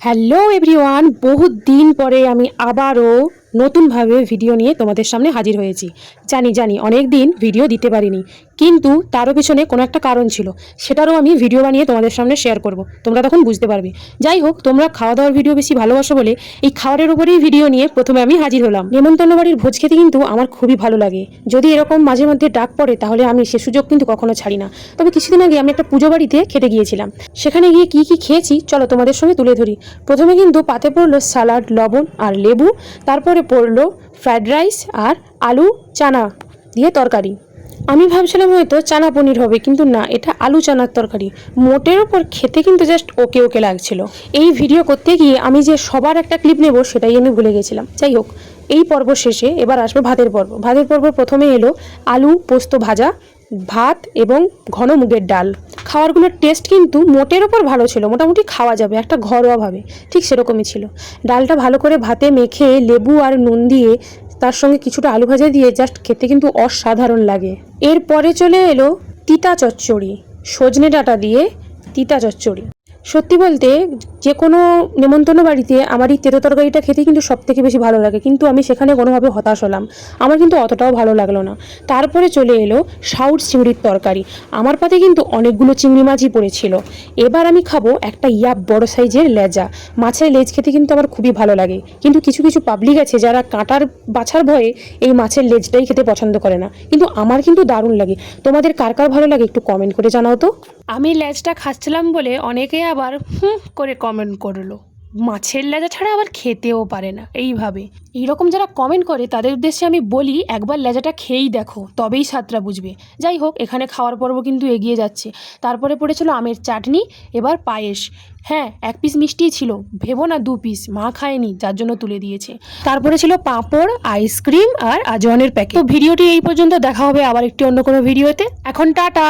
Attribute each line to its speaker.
Speaker 1: Hello everyone, বহুত দিন পরে আমি আবারও নতুনভাবে ভিডিও নিয়ে তোমাদের সামনে হাজির হয়েছি। জানি অনেক দিন ভিডিও দিতে পারিনি, কিন্তু তারও পিছনে কোনো একটা কারণ ছিল, সেটারও আমি ভিডিও বানিয়ে তোমাদের সামনে শেয়ার করব, তোমরা তখন বুঝতে পারবে। যাই হোক, তোমরা খাওয়া দাওয়ার ভিডিও বেশি ভালোবাসো বলে এই খাবারের উপরেই ভিডিও নিয়ে প্রথমে আমি হাজির হলাম। নেমন্তন্ন বাড়ির ভোজ খেতে কিন্তু আমার খুবই ভালো লাগে। যদি এরকম মাঝে মধ্যে ডাক পড়ে তাহলে আমি সে সুযোগ কিন্তু কখনো ছাড়ি না। তবে কিছুদিন আগে আমি একটা পুজো বাড়িতে খেতে গিয়েছিলাম। সেখানে গিয়ে কি খেয়েছি চলো তোমাদের সঙ্গে তুলে ধরি। প্রথমে কিন্তু পাতে পড়লো সালাড, লবণ আর লেবু। তারপরে পড়লো ফ্রায়েড রাইস আর আলু চানা দিয়ে তরকারি। আমি ভাবছিলাম হয়তো চানা পনির হবে, কিন্তু না, এটা আলু চানার তরকারি। মোটের ওপর খেতে কিন্তু জাস্ট ওকে ওকে লাগছিল। এই ভিডিও করতে গিয়ে আমি যে সবার একটা ক্লিপ নেব সেটাই আমি ভুলে গেছিলাম। যাই হোক, এই পর্ব শেষে এবার আসবে ভাতের পর্ব। ভাতের পর্ব প্রথমে এলো আলু পোস্ত ভাজা, ভাত এবং ঘন মুগের ডাল। খাবারগুলোর টেস্ট কিন্তু মোটের ওপর ভালো ছিল, মোটামুটি খাওয়া যাবে, একটা ঘরোয়াভাবে ঠিক সেরকমই ছিল। ডালটা ভালো করে ভাতে মেখে লেবু আর নুন দিয়ে তার সঙ্গে কিছুটা আলু ভাজা দিয়ে জাস্ট খেতে কিন্তু অসাধারণ লাগে। এরপরে চলে এলো তিতা চচ্চড়ি, সজনে ডাঁটা দিয়ে তিতা চচ্চড়ি। সত্যি বলতে যে কোনো নেমন্তন্ন বাড়িতে আমার এই তেতো তরকারিটা খেতে কিন্তু সব থেকে বেশি ভালো লাগে, কিন্তু আমি সেখানে কোনোভাবে হতাশ হলাম। আমার কিন্তু অতটাও ভালো লাগলো না। তারপরে চলে এলো সাউথ চিংড়ির তরকারি। আমার পাতে কিন্তু অনেকগুলো চিংড়ি মাছই পড়েছিল। এবার আমি খাবো একটা বড় সাইজের লেজা। মাছের লেজ খেতে কিন্তু আমার খুবই ভালো লাগে, কিন্তু কিছু কিছু পাবলিক আছে যারা কাঁটার বাছার ভয়ে এই মাছের লেজটাই খেতে পছন্দ করে না, কিন্তু আমার কিন্তু দারুণ লাগে। তোমাদের কার কার ভালো লাগে একটু কমেন্ট করে জানাও তো। আমি লেজটা খাচ্ছিলাম বলে অনেকে আবার করে কমেন্ট করলো, মাছের লেজা ছাড়া আবার খেতেও পারে না। এইরকম যারা কমেন্ট করে তাদের উদ্দেশ্যে আমি বলি, একবার লেজাটা খেয়েই দেখো, তবেই স্বাদটা বুঝবে। যাই হোক, এখানে খাওয়ার পর্ব কিন্তু এগিয়ে যাচ্ছে। তারপরে পড়েছিল আমের চাটনি, এবার পায়েস। হ্যাঁ, 1 পিস মিষ্টিই ছিল, ভেবো না 2 পিস, মা খায়নি যার জন্য তুলে দিয়েছে। তারপরে ছিল পাঁপড়, আইসক্রিম আর আজওয়ানের প্যাকেট। তো ভিডিওটি এই পর্যন্ত, দেখা হবে আবার একটি অন্য কোনো ভিডিওতে। এখন টাটা।